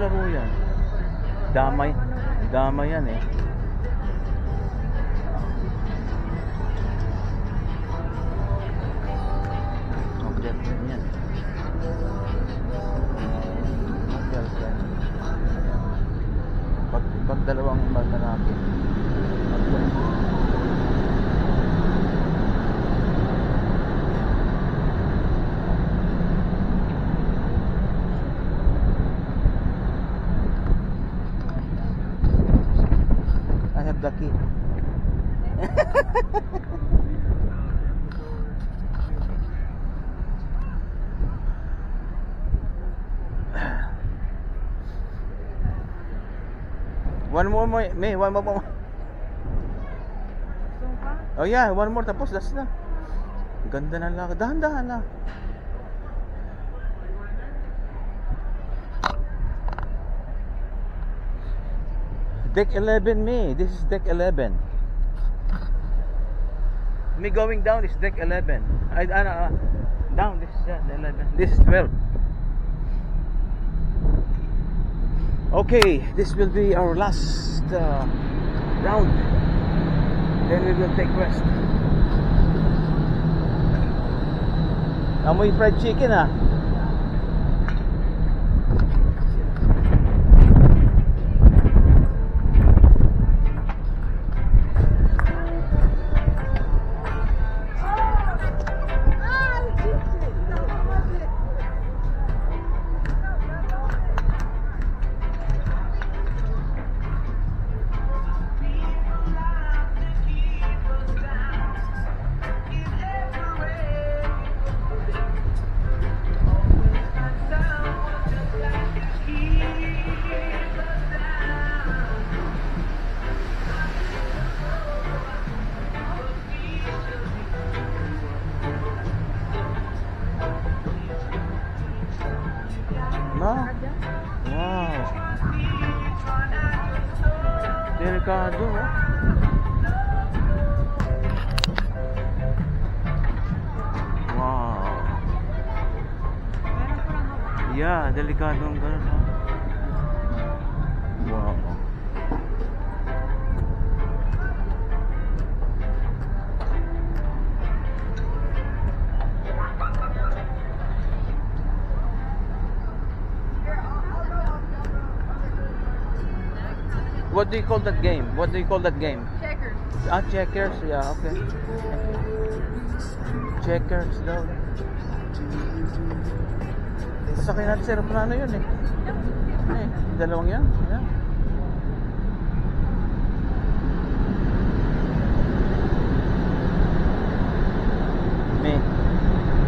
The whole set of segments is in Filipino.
laro yan. Damay. Damay yan eh. Girlfriend yan. Girlfriend. Pag dalawang lalaki. I have the key. One more, May. One more. Oh yeah, one more. Tapos last na. Ganda na lang. Dahan-dahan lang. Deck 11, May. This is deck 11. Me going down is deck 11. Down. This is 11. This is 12. Okay, this will be our last round. Then we will take rest. Amoy fried chicken ah. Wow. Delikado oh. Wow. Yeah, delikado ang ganun oh. Wow. What do you call that game? What do you call that game? Checkers. Ah, checkers. Yeah, okay. Checkers daw. Sasakay natin sa aeroplano yun eh. Eh, dalawang yan. Yeah. May.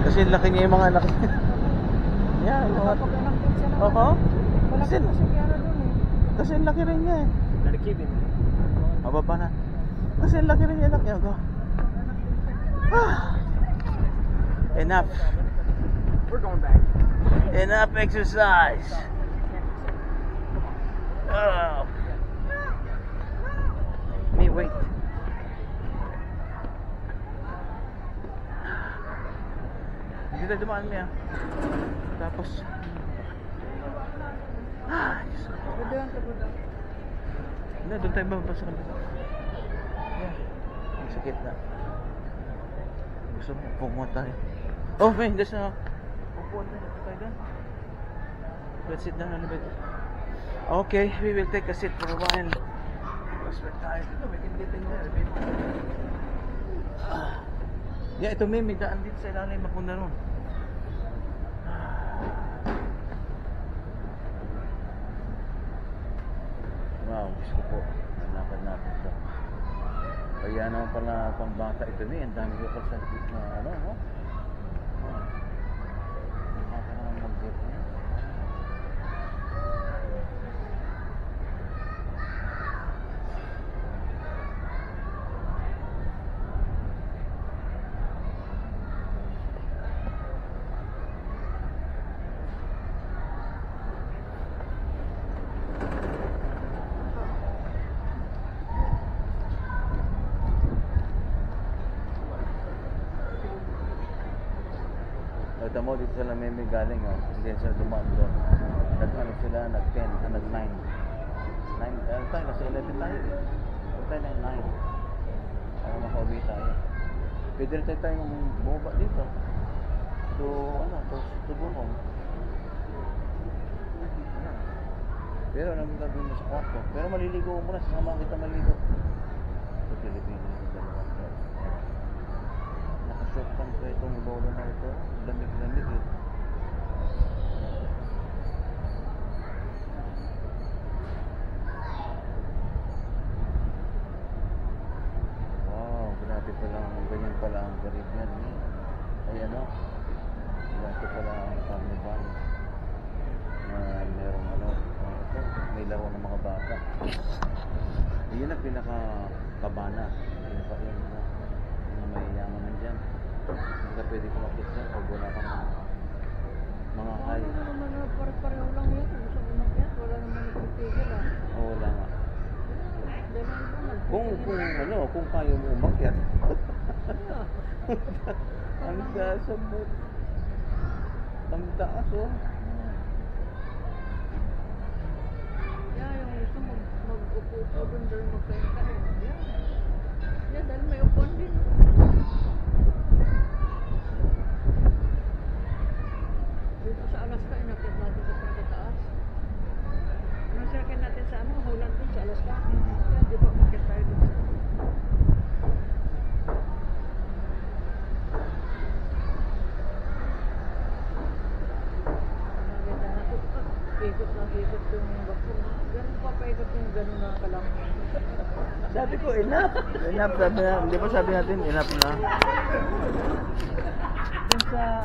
Kasi laki niya yung mga anak. Yeah, yung mga... Oo. Kasi laki rin niya eh. Mababa na. Kasi laki rin yung anak niya. Go. Enough. We're going back. Enough exercise. Me wait. Hindi tayo dumaan niya. Tapos Doon sa budo. hindi, doon tayo bababa sa kanila. Yeah. Ang sakit na. Gusto mo pumunta tayo. Oh, may hindi sa upuan tayo doon. Let's sit down a little bit. Okay, we will take a seat for a while. Because we're tired. Ito, we can get in there. Yeah, ito may daan dito sa ilalim. Mapunta ron. Wow, gusto ko po. Nalakad natin ito. Kaya naman pala pang bata ito niya. Ang dami ko pala sa likod na ano, no? Nakaka naman mag-get niya. Ito mo, dito sa Lameme galing, oh. Hindi sa dumaan doon. Nag-ano sila, nag-10, nag-9. 9, tayo, nasa 11 tayo eh. Tayo ng 9. Para makauwi tayo. Pwede rin tayo bumaba dito. To Buhong. Pero namin gagawin mo sa kwarto. Pero maliligo mo muna, sasama kita maligo. Sa Pilipinas, dalawang class. Nakashort pants ko itong lolo na ito. Lamig-lamig eh. Wow, grabe pala. Ganyan pala ang Caribbean eh. Ay ano, grabe pala ang carnival. Na merong ano, ito, may laro ng mga bata. Yun ang pinaka-kabana. Yun pa yun na may yaman nandyan. Hindi ka pwede kumakit dyan pag wala kang mga high. Ano naman na pare-pareho lang yan. Gusto ko umakyat. Wala naman nagpipigil ah. O wala nga. Dahil ano Kung kaya mo umakyat. Ang sasabot. Ang taas oh. Yung gusto mag-upo-upo doon dahil magkain-kain. Yan, dahil may upuan din. Dito sa Alaska, inakit natin sa pagkataas. Nung sakit natin sa Holland din sa Alaska. Yan, di ba umakit tayo dun sa... Nakita na ito. Ikot ng ikot yung bakong. Ganun pa paikot yung ganun na kalang. Sabi ko, enough. Enough, sabi na. Di ba sabi natin, enough na? Dun sa